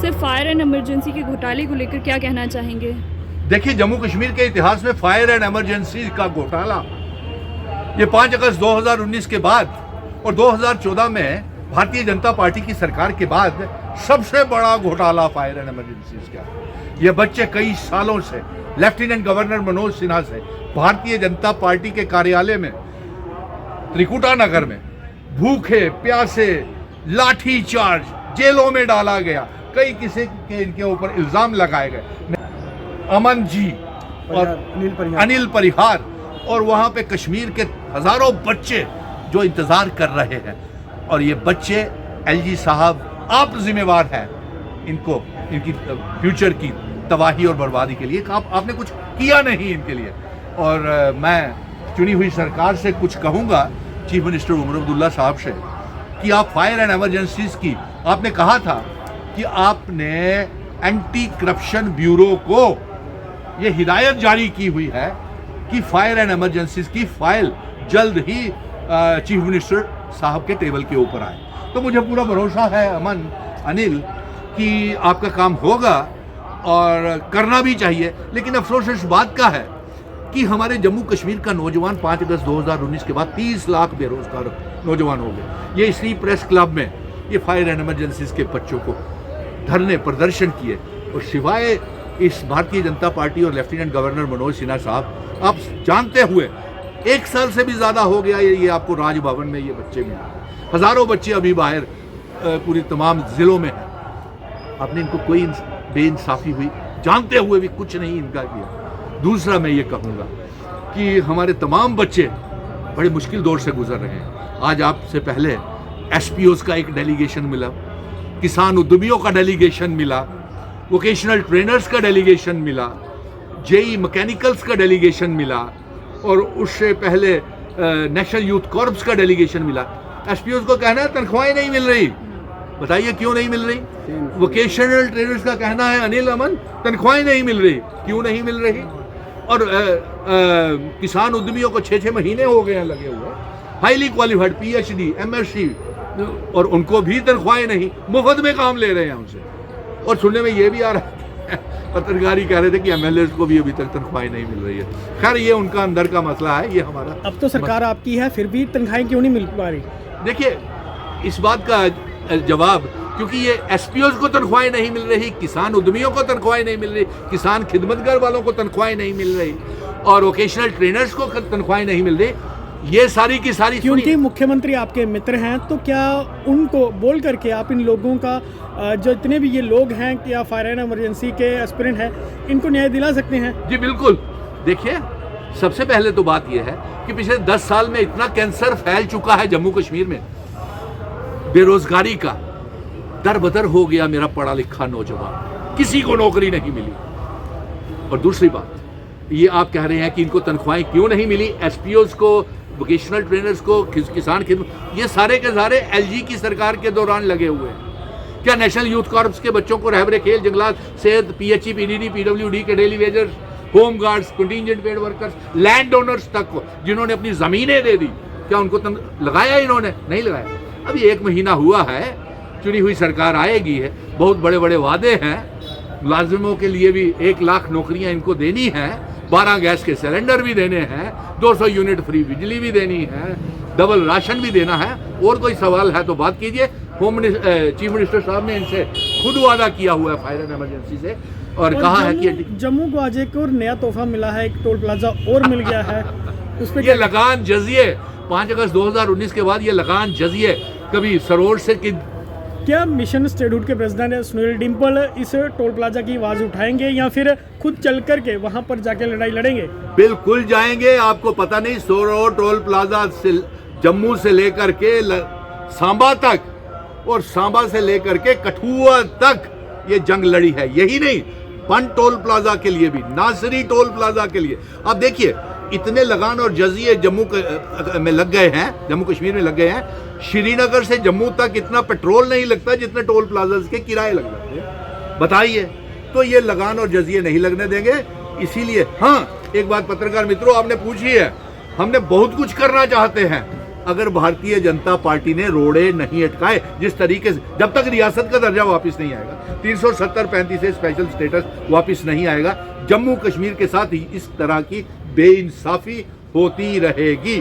सिर्फ fire and emergency के घोटाले को लेकर क्या कहना चाहेंगे? देखिए, जम्मू कश्मीर के इतिहास में फायर एंड इमरजेंसी का घोटाला ये 5 अगस्त 2019 के बाद और 2014 में भारतीय जनता पार्टी की सरकार के बाद सबसे बड़ा घोटाला फायर एंड इमरजेंसी का। ये बच्चे कई सालों से लेफ्टिनेंट गवर्नर मनोज सिन्हा से भारतीय जनता पार्टी के कार्यालय में त्रिकुटा नगर में भूखे प्यासे लाठी चार्ज जेलों में डाला गया। कई किसी के इनके ऊपर इल्जाम लगाए गए। अमन जी और अनिल परिहार और वहां पे कश्मीर के हजारों बच्चे जो इंतजार कर रहे हैं। और ये बच्चे एलजी साहब आप जिम्मेवार हैं इनको, इनकी फ्यूचर की तबाही और बर्बादी के लिए। आपने कुछ किया नहीं इनके लिए। और मैं चुनी हुई सरकार से कुछ कहूंगा, चीफ मिनिस्टर उमर अब्दुल्ला साहब से, कि आप फायर एंड इमरजेंसीज की, आपने कहा था कि आपने एंटी करप्शन ब्यूरो को ये हिदायत जारी की हुई है कि फायर एंड इमरजेंसीज की फाइल जल्द ही चीफ मिनिस्टर साहब के टेबल के ऊपर आए। तो मुझे पूरा भरोसा है अमन, अनिल, कि आपका काम होगा और करना भी चाहिए। लेकिन अफसोस इस बात का है कि हमारे जम्मू कश्मीर का नौजवान 5 अगस्त 2019 के बाद 30 लाख बेरोजगार नौजवान हो गए। ये इसी प्रेस क्लब में ये फायर एंड इमरजेंसीज के बच्चों को धरने प्रदर्शन किए। और सिवाय इस भारतीय जनता पार्टी और लेफ्टिनेंट गवर्नर मनोज सिन्हा साहब, आप जानते हुए 1 साल से भी ज़्यादा हो गया ये आपको राजभवन में ये बच्चे मिले। हज़ारों बच्चे अभी बाहर पूरी तमाम ज़िलों में। आपने इनको कोई बेइंसाफ़ी हुई जानते हुए भी कुछ नहीं इनका किया। दूसरा मैं ये कहूँगा कि हमारे तमाम बच्चे बड़े मुश्किल दौर से गुजर रहे हैं। आज आपसे पहले एसपीओज़ का एक डेलीगेशन मिला, किसान उद्यमियों का डेलीगेशन मिला, वोकेशनल ट्रेनर्स का डेलीगेशन मिला, जेई मैकेनिकल्स का डेलीगेशन मिला और उससे पहले नेशनल यूथ कॉर्प्स का डेलीगेशन मिला। एसपीओज़ को कहना है तनख्वाहें नहीं मिल रही। बताइए क्यों नहीं मिल रही? वोकेशनल ट्रेनर्स का कहना है, अनिल, अमन, तनख्वाहें नहीं मिल रही। क्यों नहीं मिल रही? और किसान उद्यमियों को 6-6 महीने हो गए हैं लगे हुए, हाईली क्वालिफाइड पीएचडी एमएससी, और उनको भी तनख्वाहें नहीं, मुफ्त में काम ले रहे हैं उनसे। और सुनने में ये भी आ रहा है, पत्रकारी कह रहे थे कि एमएलए को भी अभी तक तनख्वाहें नहीं मिल रही है। खैर, ये उनका अंदर का मसला है, ये हमारा। अब तो सरकार आपकी है, फिर भी तनख्वाहें क्यों नहीं मिल पा रही? देखिए, इस बात का जवाब, क्योंकि ये एसपीओज़ को तनख्वाहें नहीं मिल रही, किसान उद्यमियों को तनख्वाहें नहीं मिल रही, किसान खिदमतगर वालों को तनख्वाहें नहीं मिल रही और वोकेशनल ट्रेनर्स को तनख्वाहें नहीं मिल रही। ये सारी की सारी, क्योंकि मुख्यमंत्री आपके मित्र हैं, तो क्या उनको बोल करके आप इन लोगों का, जो इतने भी ये लोग हैं कि या फायर एंड इमरजेंसी के एस्पिरेंट हैं, इनको न्याय दिला सकते हैं? जी बिल्कुल। देखिए, सबसे पहले तो बात यह है कि पिछले 10 साल में इतना कैंसर फैल चुका है जम्मू कश्मीर में, बेरोजगारी का दर बदर हो गया मेरा पढ़ा लिखा नौजवान, किसी को नौकरी नहीं मिली। और दूसरी बात, ये आप कह रहे हैं कि इनको तनख्वाहें क्यों नहीं मिली, एसपीओज़ को, वोकेशनल ट्रेनर्स को, किसान खिदमत, ये सारे के सारे एलजी की सरकार के दौरान लगे हुए हैं। क्या नेशनल यूथ कॉर्प्स के बच्चों को रहबरे खेल, जंगलात, सेहत, पीएचई, पीडीडी, पीडब्ल्यूडी के daily wagers, home guards, contingent paid workers, land owners तक को जिन्होंने अपनी ज़मीनें दे दी, क्या उनको लगाया? इन्होंने नहीं लगाया। अभी 1 महीना हुआ है, चुनी हुई सरकार आएगी है, बहुत बड़े बड़े वादे हैं। मुलाजिमों के लिए भी 1 लाख नौकरियां इनको देनी है, 12 गैस के सिलेंडर भी देने हैं, 200 यूनिट फ्री बिजली भी देनी है, डबल राशन भी देना है। और कोई सवाल है तो बात कीजिए। चीफ मिनिस्टर साहब ने इनसे खुद वादा किया हुआ है फायर एंड इमरजेंसी से, और कहा है कि जम्मू को आज एक और नया तोहफा मिला है, एक टोल प्लाजा और मिल गया है। उस पर ये लगान जजिए, 5 अगस्त 2019 के बाद ये लगान जजिए। कभी सरोवर से क्या मिशन स्टेटहुड के प्रेसिडेंट सुनील डिम्पल इस टोल प्लाजा की आवाज उठाएंगे या फिर खुद चल करके वहां पर जाके लड़ाई लड़ेंगे? बिल्कुल जाएंगे। आपको पता नहीं, सरोवर टोल प्लाजा से जम्मू से लेकर के सांबा तक और सांबा से लेकर के कठुआ तक ये जंग लड़ी है। यही नहीं, पंत टोल प्लाजा के लिए भी, नासरी टोल प्लाजा के लिए। अब देखिए, इतने लगान और जजिए जम्मू में लग गए हैं, जम्मू कश्मीर में लग गए हैं। श्रीनगर से जम्मू तक इतना पेट्रोल नहीं लगता जितने टोल प्लाजा के किराए लग जाते हैं। बताइए, तो ये लगान और जजिए नहीं लगने देंगे। इसीलिए हाँ, एक बात पत्रकार मित्रों आपने पूछी है, हमने बहुत कुछ करना चाहते हैं। अगर भारतीय जनता पार्टी ने रोड़े नहीं अटकाए जिस तरीके से, जब तक रियासत का दर्जा वापस नहीं आएगा, 370-35 से स्पेशल स्टेटस वापस नहीं आएगा, जम्मू कश्मीर के साथ ही इस तरह की बेइंसाफी होती रहेगी।